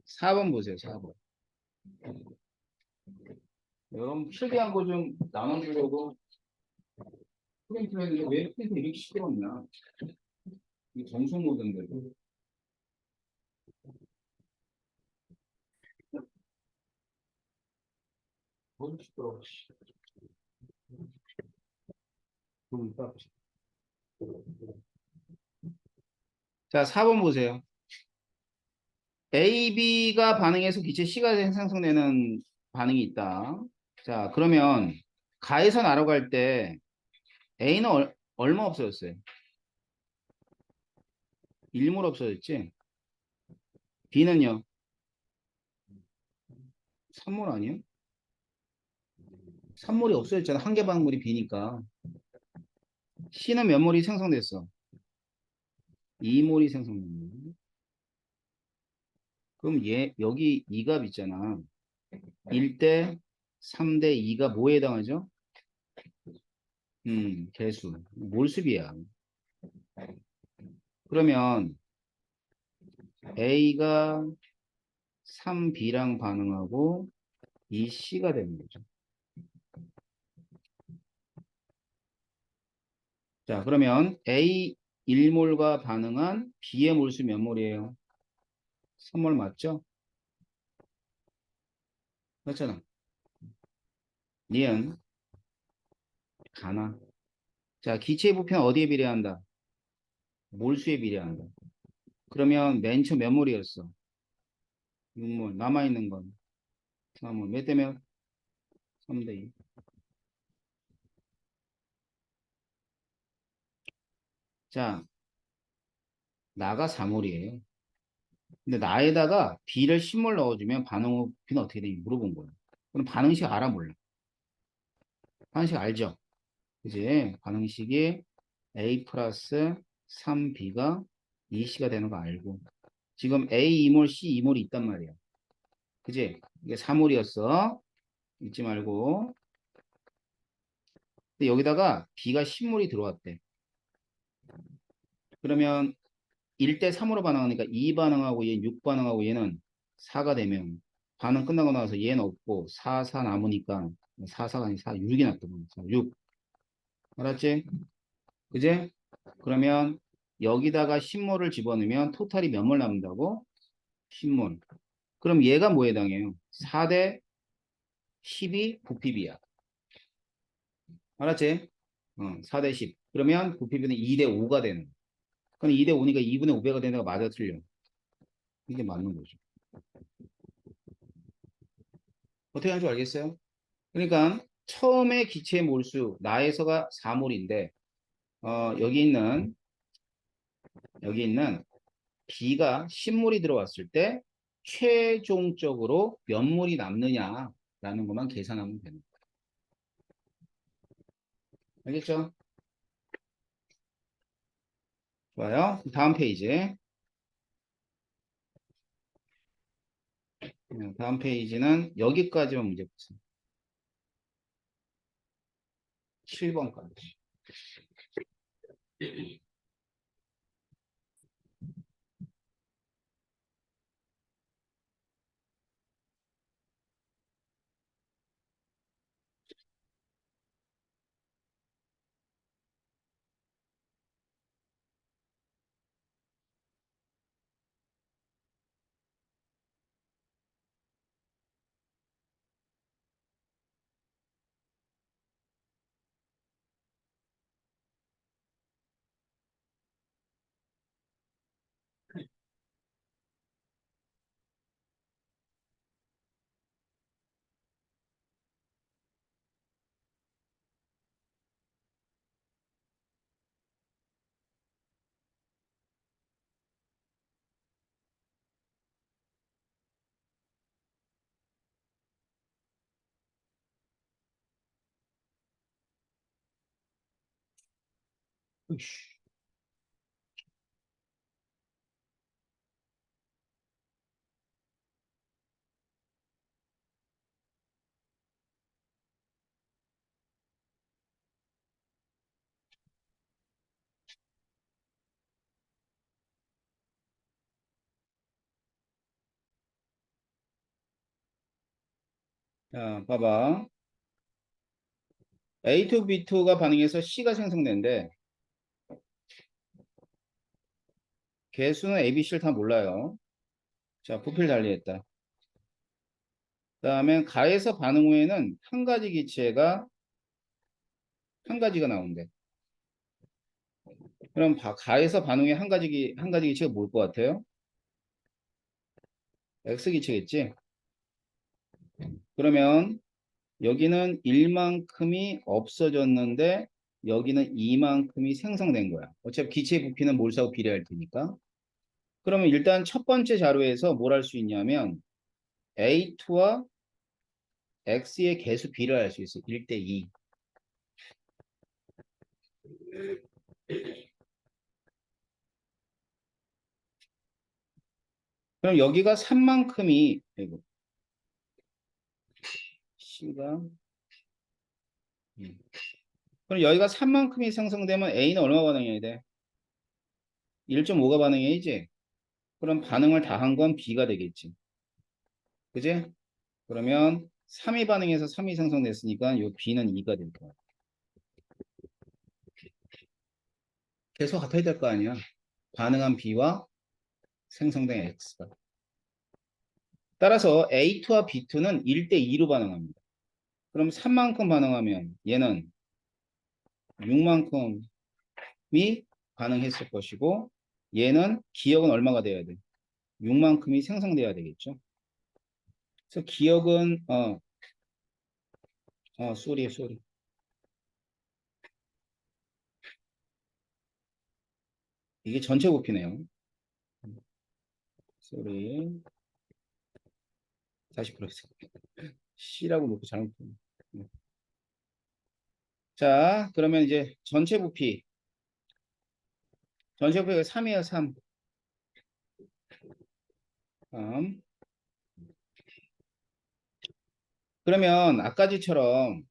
4번 보세요. 4번. 여러분 필기한 거 좀 나눠주려고 프린트를 했는데 왜 프린트 이렇게 시끄럽냐? 이게 정성 모드인데. 너무 시끄러워. 그러니까. 자, 4번 보세요. A, B가 반응해서 기체 C가 생성되는 반응이 있다. 자, 그러면 가에서 나로 갈 때 A는 얼마 없어졌어요? 1몰 없어졌지? B는요? 3몰 아니에요? 3몰이 없어졌잖아. 한 개 방울이 B니까. C는 몇 몰이 생성됐어? 2몰이 생성됐네. 그럼 여기 이 값 있잖아. 1대 3대 2가 뭐에 해당하죠? 개수. 몰수비야. 그러면 A가 3B랑 반응하고 이 C가 되는 거죠. 자, 그러면 A 1몰과 반응한 B의 몰수 몇 몰이에요? 3몰 맞죠? 맞잖아. 니은, 가나. 자, 기체의 부피는 어디에 비례한다? 몰수에 비례한다. 그러면 맨 처음 몇 몰이었어? 6몰. 남아있는 건 3몰. 몇 대면? 3대 2. 자, 나가 4몰이에요. 근데 나에다가 B를 10몰 넣어주면 반응 부피는 어떻게 되는지 물어본 거예요. 그럼 반응식 알아 몰라? 반응식 알죠? 그지? 반응식이 A 플러스 3B가 2C가 되는 거 알고. 지금 A 2몰, C 2몰이 있단 말이야. 그지? 이게 4몰이었어. 잊지 말고. 근데 여기다가 B가 10몰이 들어왔대. 그러면 1대 3으로 반응하니까 2 반응하고 얘 6 반응하고 얘는 4가 되면 반응 끝나고 나서 얘는 없고 4, 4 남으니까 4, 4가 아니라 4, 6이 났거든. 6. 알았지? 그지? 그러면 여기다가 10몰을 집어넣으면 토탈이 몇 몰 남는다고? 10몰. 그럼 얘가 뭐에 해당해요? 4대 10이 부피비야. 알았지? 4대 10. 그러면 부피비는 2대 5가 되는 거야. 그럼 2대 5니까 2분의 5배가 되는 거 맞아 틀려? 이게 맞는 거죠. 어떻게 하는지 알겠어요? 그러니까 처음에 기체의 몰수 나에서가 4몰인데 여기 있는 B가 10몰이 들어왔을 때 최종적으로 몇 몰이 남느냐라는 것만 계산하면 되는 거예요. 알겠죠? 좋아요. 다음 페이지. 다음 페이지는 여기까지만 문제 보세요. 7번까지. 자, 봐봐. A2, B2가 반응해서 C가 생성된대. 개수는 A, B, C를 다 몰라요. 자, 부피를 달리했다. 그 다음에 가에서 반응 후에는 한 가지 기체가 한 가지가 나온대. 그럼 가에서 반응 후에 한 가지 기체가 뭘 것 같아요? X 기체겠지? 그러면 여기는 1만큼이 없어졌는데 여기는 2만큼이 생성된 거야. 어차피 기체 부피는 몰수하고 비례할 테니까. 그러면 일단 첫 번째 자료에서 뭘 할 수 있냐면 A2와 X의 개수 비례를 할 수 있어. 1대 2. 그럼 여기가 3만큼이 이거 C가 그럼 여기가 3만큼이 생성되면 A는 얼마 반응해야 돼? 1.5가 반응해야지. 그럼 반응을 다 한 건 B가 되겠지. 그지? 그러면 3이 반응해서 3이 생성됐으니까 요 B는 2가 될 거야. 계속 같아야 될 거 아니야. 반응한 B와 생성된 X가. 따라서 A2와 B2는 1대 2로 반응합니다. 그럼 3만큼 반응하면 얘는 6만큼이 반응했을 것이고 얘는 기억은 얼마가 돼야 돼? 6만큼이 생성돼야 되겠죠. 그래서 기억은 쏘리. 이게 전체 부피네요. 쏘리. 다시 풀었어요. C라고 놓고 잘못 풀었네. 자, 그러면 이제 전체 부피가 3이에요, 3. 3. 그러면 아까지처럼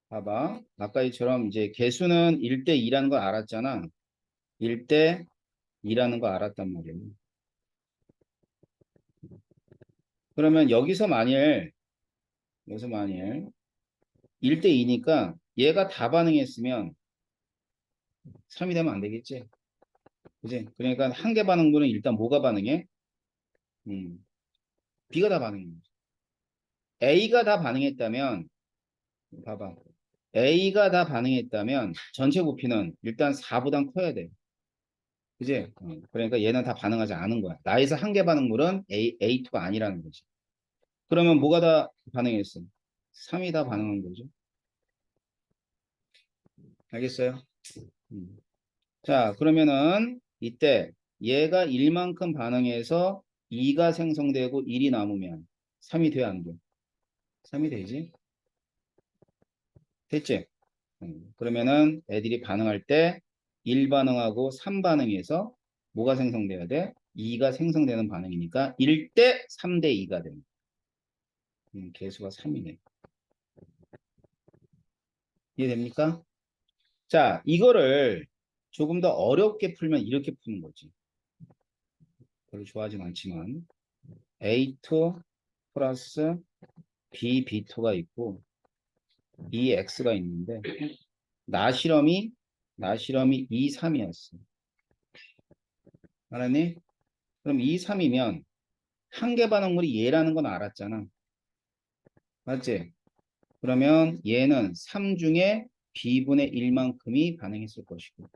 봐봐. 아까지처럼 이제 개수는 1대 2라는 걸 알았잖아. 1대 2라는 거 알았단 말이야. 그러면 여기서 만일 1대 2니까 얘가 다 반응했으면 3이 되면 안 되겠지. 그지? 그러니까 한 개 반응분은 일단 뭐가 반응해? 음, B가 다 반응해. A가 다 반응했다면, 봐봐. A가 다 반응했다면 전체 부피는 일단 4보단 커야 돼. 그지? 그러니까 얘는 다 반응하지 않은 거야. 나에서 한 개 반응물은 A2가 아니라는 거지. 그러면 뭐가 다 반응했어? 3이 다 반응한 거죠. 알겠어요? 음. 자, 그러면은 이때 얘가 1만큼 반응해서 2가 생성되고 1이 남으면 3이 돼, 안 돼? 3이 되지? 됐지? 그러면은 애들이 반응할 때 1 반응하고 3 반응해서 뭐가 생성돼야 돼? 2가 생성되는 반응이니까 1대 3대 2가 됩니다. 개수가 3이네. 이해됩니까? 자, 이거를 조금 더 어렵게 풀면 이렇게 푸는 거지. 별로 좋아하진 않지만 A2 플러스 BB2가 있고 EX가 있는데 나실험이 2, 3이었어. 알았니? 그럼 2, 3이면 한 개 반응물이 얘라는 건 알았잖아. 맞지? 그러면 얘는 3 중에 B분의 1만큼이 반응했을 것이고.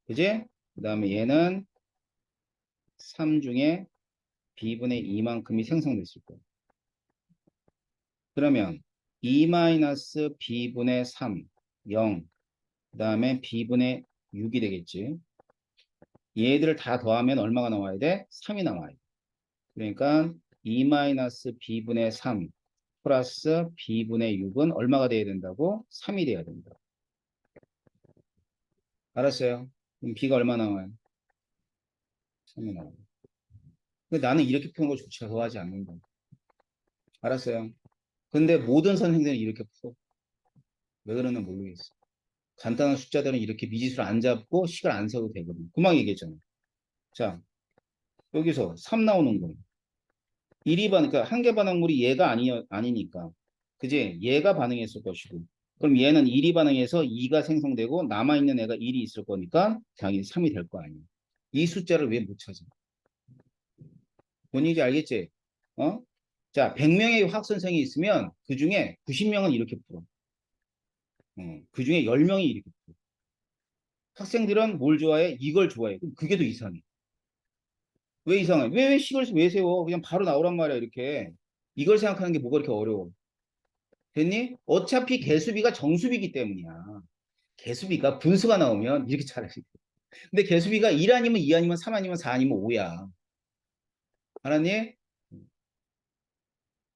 그지? 그 다음에 얘는 3 중에 B분의 2만큼이 생성됐을 거야. 그러면 2-B분의 3, 0. 그 다음에 B분의 6이 되겠지. 얘들을 다 더하면 얼마가 나와야 돼? 3이 나와야 돼. 그러니까 2-B분의 3 플러스 B분의 6은 얼마가 돼야 된다고? 3이 돼야 된다. 알았어요? 그럼 B가 얼마 나와요? 3이 나와요. 근데 나는 이렇게 푸는 걸 좋아하지 않는다. 알았어요? 근데 모든 선생들은 이렇게 풀어. 왜 그러나 모르겠어. 간단한 숫자들은 이렇게 미지수를 안 잡고 식을 안 세워도 되거든. 금방 얘기했잖아. 자, 여기서 3 나오는 거. 1이 그러니까 한 개 반응물이 얘가 아니니까. 그지? 얘가 반응했을 것이고. 그럼 얘는 1이 반응해서 2가 생성되고 남아있는 애가 1이 있을 거니까 당연히 3이 될 거 아니야. 이 숫자를 왜 못 찾아? 뭔 얘기인지 알겠지? 어? 자, 100명의 학선생이 있으면 그 중에 90명은 이렇게 풀어. 그 중에 10명이 이렇게 풀어. 학생들은 뭘 좋아해? 이걸 좋아해. 그럼 그게 더 이상해. 왜 이상해? 왜 식을 왜 세워? 그냥 바로 나오란 말이야, 이렇게. 이걸 생각하는 게 뭐가 이렇게 어려워? 됐니? 어차피 개수비가 정수비기 때문이야. 개수비가 분수가 나오면 이렇게 잘하시 근데 개수비가 1 아니면 2 아니면 3 아니면 4 아니면 5야. 알았니?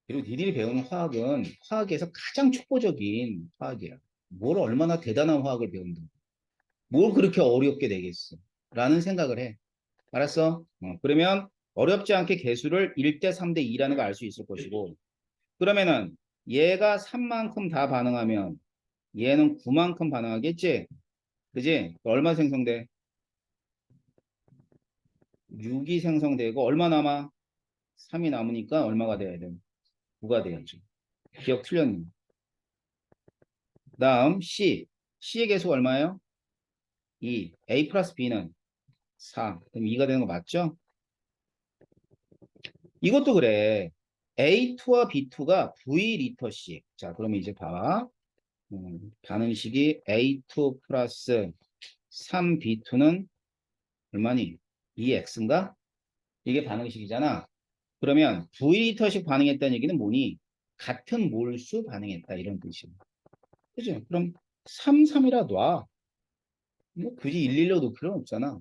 그리고 니들이 배우는 화학은 화학에서 가장 촉보적인 화학이야. 뭘 얼마나 대단한 화학을 배운다. 뭘 그렇게 어렵게 내겠어. 라는 생각을 해. 알았어? 그러면 어렵지 않게 개수를 1대 3대 2라는 걸 알 수 있을 것이고 그러면은 얘가 3만큼 다 반응하면 얘는 9만큼 반응하겠지? 그지? 얼마 생성돼? 6이 생성되고 얼마 남아? 3이 남으니까 얼마가 돼야 돼? 9가 돼야죠. 기억 틀렸네. 다음 C. C의 개수가 얼마예요? 2. A 플러스 B는 4. 그럼 2가 되는 거 맞죠? 이것도 그래. A2와 B2가 V리터씩. 자, 그러면 이제 봐. 반응식이 A2 플러스 3B2는 얼마니? 2X인가? 이게 반응식이잖아. 그러면 V리터씩 반응했다는 얘기는 뭐니? 같은 몰수 반응했다 이런 뜻이야. 그죠? 그럼 3, 3이라 놔. 뭐 굳이 116 놓을 필요는 없잖아.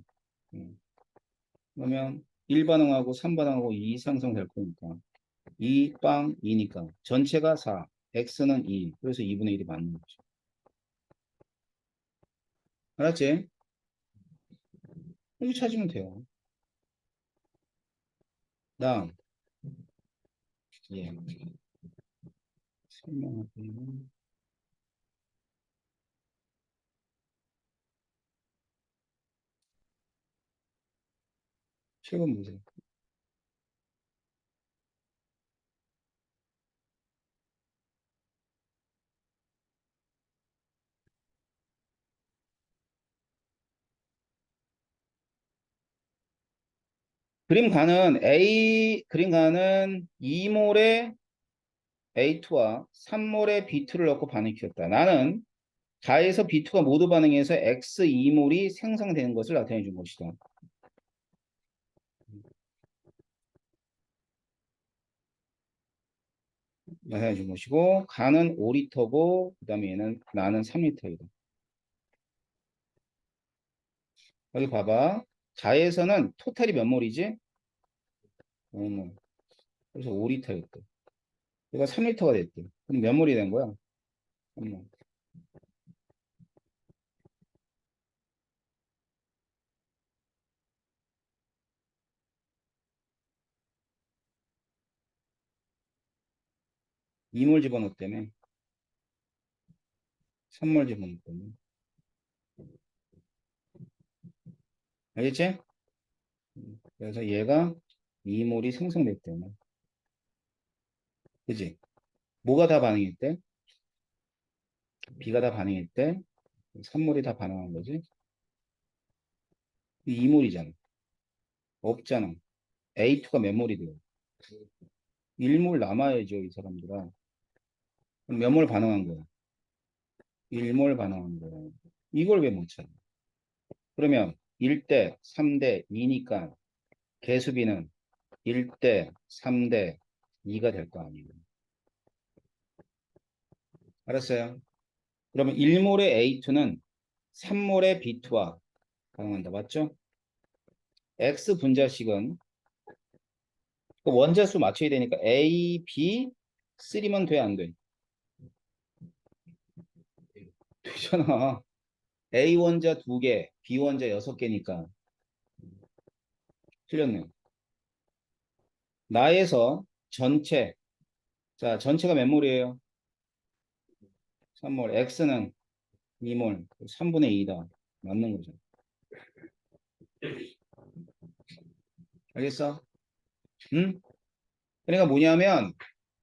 음. 그러면 1 반응하고 3 반응하고 2 상승될 거니까 2 빵 2니까 전체가 4, x는 2. 그래서 2분의 1이 맞는 거죠. 알았지? 이렇게 찾으면 돼요. 다음, 예, 설명하기는 최근 문제. 그림 가는 2몰의 A2와 3몰의 B2를 넣고 반응시켰다. 나는 가에서 B2가 모두 반응해서 X2몰이 생성되는 것을 나타내 준 것이다. 나타내 준 것이고, 가는 5리터고, 그 다음에 얘는, 나는 3리터이다. 여기 봐봐. 가에서는 토탈이 몇 몰이지? 5몰. 그래서 5리터였대. 얘가 3리터가 됐대. 그럼 몇 몰이 된 거야? 3몰. 2몰 집어넣었다며. 3몰 집어넣었다며. 알겠지? 그래서 얘가 2몰이 생성됐다며. 그지? 뭐가 다 반응했대? B가 다 반응했대. 3몰이 다 반응한 거지. 2몰이잖아. 없잖아. A2가 몇 몰이 돼요? 1몰 남아야죠, 이 사람들아. 그럼 몇 몰 반응한 거야? 1몰 반응한 거야. 이걸 왜 못 찾아? 그러면 1대 3대 2니까 개수비는 1대 3대 2가 될 거 아니에요. 알았어요? 그러면 1몰의 A2는 3몰의 B2와 반응한다. 맞죠? X 분자식은 그 원자수 맞춰야 되니까 A, B, 3면 돼, 안 돼? 되잖아. A 원자 2개, B 원자 6개니까. 틀렸네. 나에서 전체, 자, 전체가 몇 몰이에요? 3몰. X는 2몰. 3분의 2다. 맞는 거죠. 알겠어? 응? 그러니까 뭐냐면,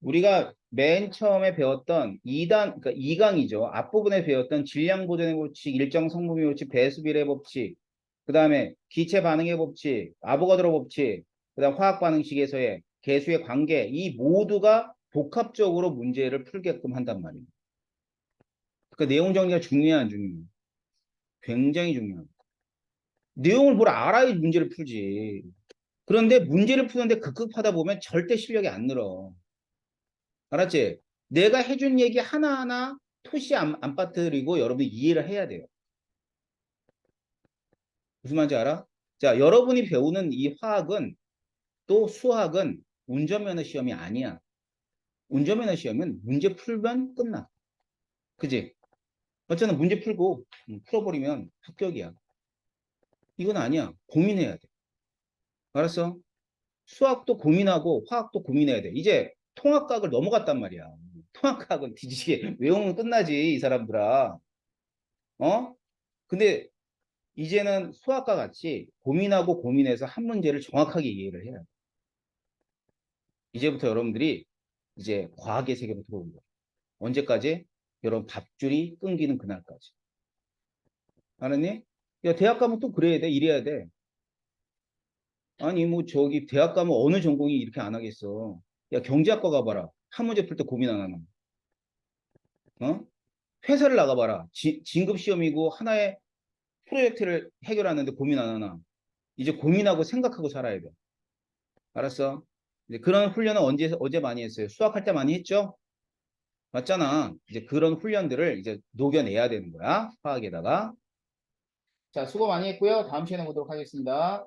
우리가 맨 처음에 배웠던 2단, 그러니까 2강이죠. 앞부분에 배웠던 질량 보존의 법칙, 일정 성분의 법칙, 배수 비례 법칙, 그 다음에 기체 반응의 법칙, 아보가드로 법칙, 그 다음 화학 반응식에서의 개수의 관계, 이 모두가 복합적으로 문제를 풀게끔 한단 말이에요. 그러니까 내용 정리가 중요해, 안 중요해? 굉장히 중요해. 내용을 뭘 알아야 문제를 풀지. 그런데 문제를 푸는데 급급하다 보면 절대 실력이 안 늘어. 알았지? 내가 해준 얘기 하나하나 토시 안 빠뜨리고 여러분이 이해를 해야 돼요. 무슨 말인지 알아? 자, 여러분이 배우는 이 화학은 또 수학은 운전면허 시험이 아니야. 운전면허 시험은 문제 풀면 끝나. 그지? 어쩌나 문제 풀고 풀어버리면 합격이야. 이건 아니야. 고민해야 돼. 알았어? 수학도 고민하고 화학도 고민해야 돼. 이제 통합과학을 넘어갔단 말이야. 통합과학은 뒤지게 외우면 끝나지, 이 사람들아. 어? 근데 이제는 수학과 같이 고민하고 고민해서 한 문제를 정확하게 이해를 해야 돼. 이제부터 여러분들이 이제 과학의 세계로 들어온 거야. 언제까지? 여러분 밥줄이 끊기는 그날까지. 알았니? 야, 대학 가면 또 그래야 돼. 이래야 돼. 아니, 뭐, 저기, 대학 가면 어느 전공이 이렇게 안 하겠어. 야, 경제학과 가봐라. 한 문제 풀 때 고민 안 하나. 어? 회사를 나가봐라. 진급 시험이고 하나의 프로젝트를 해결하는데 고민 안 하나. 이제 고민하고 생각하고 살아야 돼. 알았어? 이제 그런 훈련은 어제 많이 했어요. 수학할 때 많이 했죠? 맞잖아. 이제 그런 훈련들을 이제 녹여내야 되는 거야. 화학에다가. 자, 수고 많이 했고요. 다음 시간에 보도록 하겠습니다.